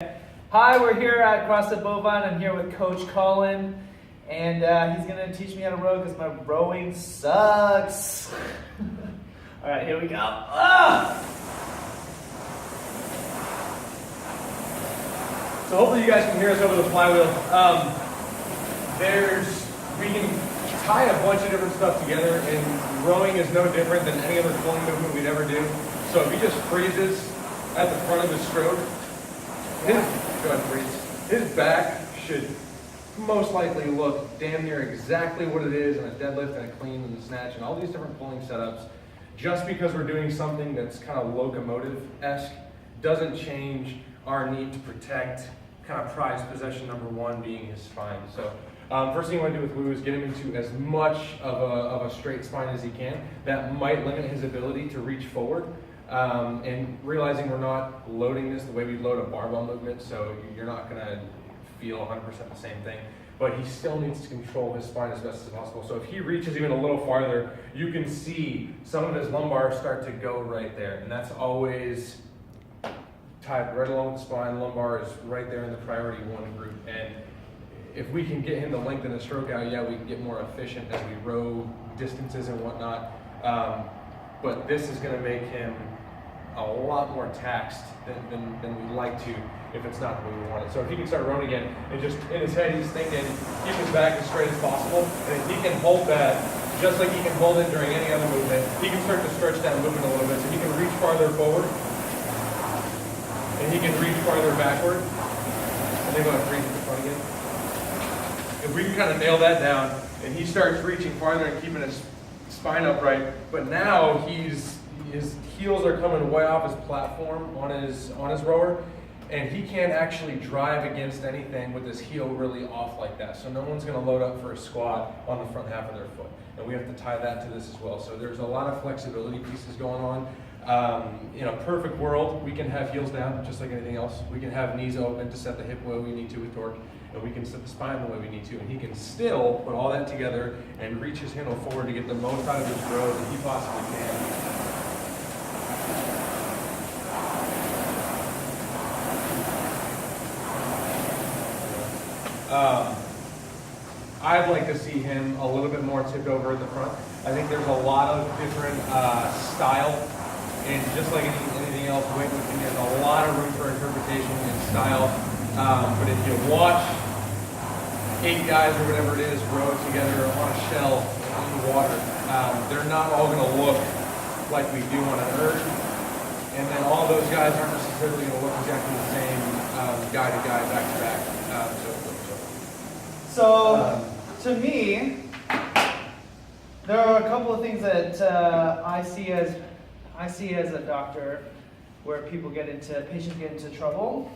Hi, we're here at CrossFit Bovine. I'm here with Coach Colin, and he's going to teach me how to row because my rowing sucks. All right, here we go. So hopefully you guys can hear us over the flywheel. We can tie a bunch of different stuff together, and rowing is no different than any other pulling movement we'd ever do. So if he just freezes at the front of his stroke, his back should most likely look damn near exactly what it is in a deadlift and a clean and a snatch and all these different pulling setups. Just because we're doing something that's kind of locomotive-esque doesn't change our need to protect kind of prized possession number one being his spine. So first thing you want to do with Woo is get him into as much of a straight spine as he can. That might limit his ability to reach forward. And realizing we're not loading this the way we load a barbell movement, so you're not going to feel 100% the same thing. But he still needs to control his spine as best as possible. So if he reaches even a little farther, you can see some of his lumbar start to go right there. And that's always tied right along the spine. Lumbar is right there in the priority one group. And if we can get him to lengthen the stroke out, yeah, we can get more efficient as we row distances and whatnot. But this is going to make him a lot more taxed than we'd like to if it's not the way we want it. So if he can start rowing again, and just in his head he's thinking, keep his back as straight as possible, and if he can hold that, just like he can hold it during any other movement, he can start to stretch that movement a little bit, so he can reach farther forward, and he can reach farther backward, and then go and reach to the front again. If we can kind of nail that down, and he starts reaching farther and keeping his spine upright, but now his heels are coming way off his platform on his rower, and he can't actually drive against anything with his heel really off like that. So no one's going to load up for a squat on the front half of their foot, and we have to tie that to this as well. So there's a lot of flexibility pieces going on. In a perfect world, we can have heels down just like anything else. We can have knees open to set the hip where we need to with torque, and we can set the spine the way we need to, and he can still put all that together and reach his handle forward to get the most out of his row that he possibly can. I'd like to see him a little bit more tipped over at the front. I think there's a lot of different style, and just like anything else, weightlifting, there's a lot of room for interpretation and style. But if you watch 8 guys or whatever it is row together on a shell in the water, they're not all going to look like we do on an erg, and then all those guys aren't necessarily going to look exactly the same guy to guy, back to back. So to me, there are a couple of things that I see as a doctor where patients get into trouble.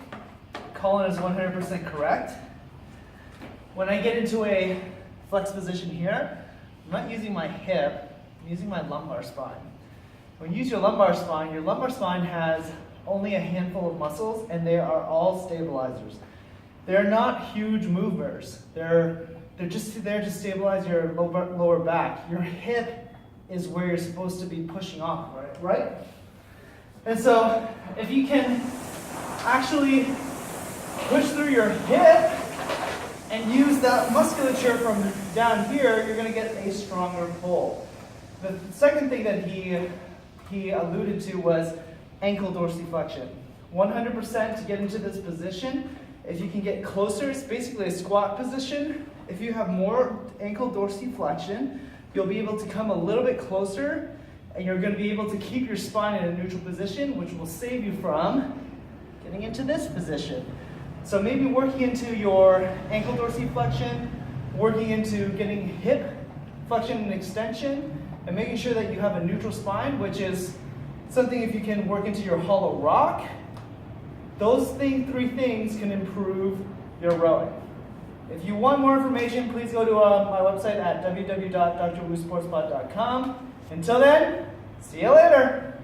Colin is 100% correct. When I get into a flex position here, I'm not using my hip, I'm using my lumbar spine. When you use your lumbar spine has only a handful of muscles, and they are all stabilizers. They're not huge movers. They're just there to stabilize your lower back. Your hip is where you're supposed to be pushing off, right? And so if you can actually push through your hip and use that musculature from down here, you're going to get a stronger pull. The second thing that he alluded to was ankle dorsiflexion. 100% to get into this position. If you can get closer, it's basically a squat position. If you have more ankle dorsiflexion, you'll be able to come a little bit closer, and you're going to be able to keep your spine in a neutral position, which will save you from getting into this position. So maybe working into your ankle dorsiflexion, working into getting hip flexion and extension, and making sure that you have a neutral spine, which is something if you can work into your hollow rock. Those 3 things can improve your rowing. If you want more information, please go to my website at www.drwoosportspot.com. Until then, see you later.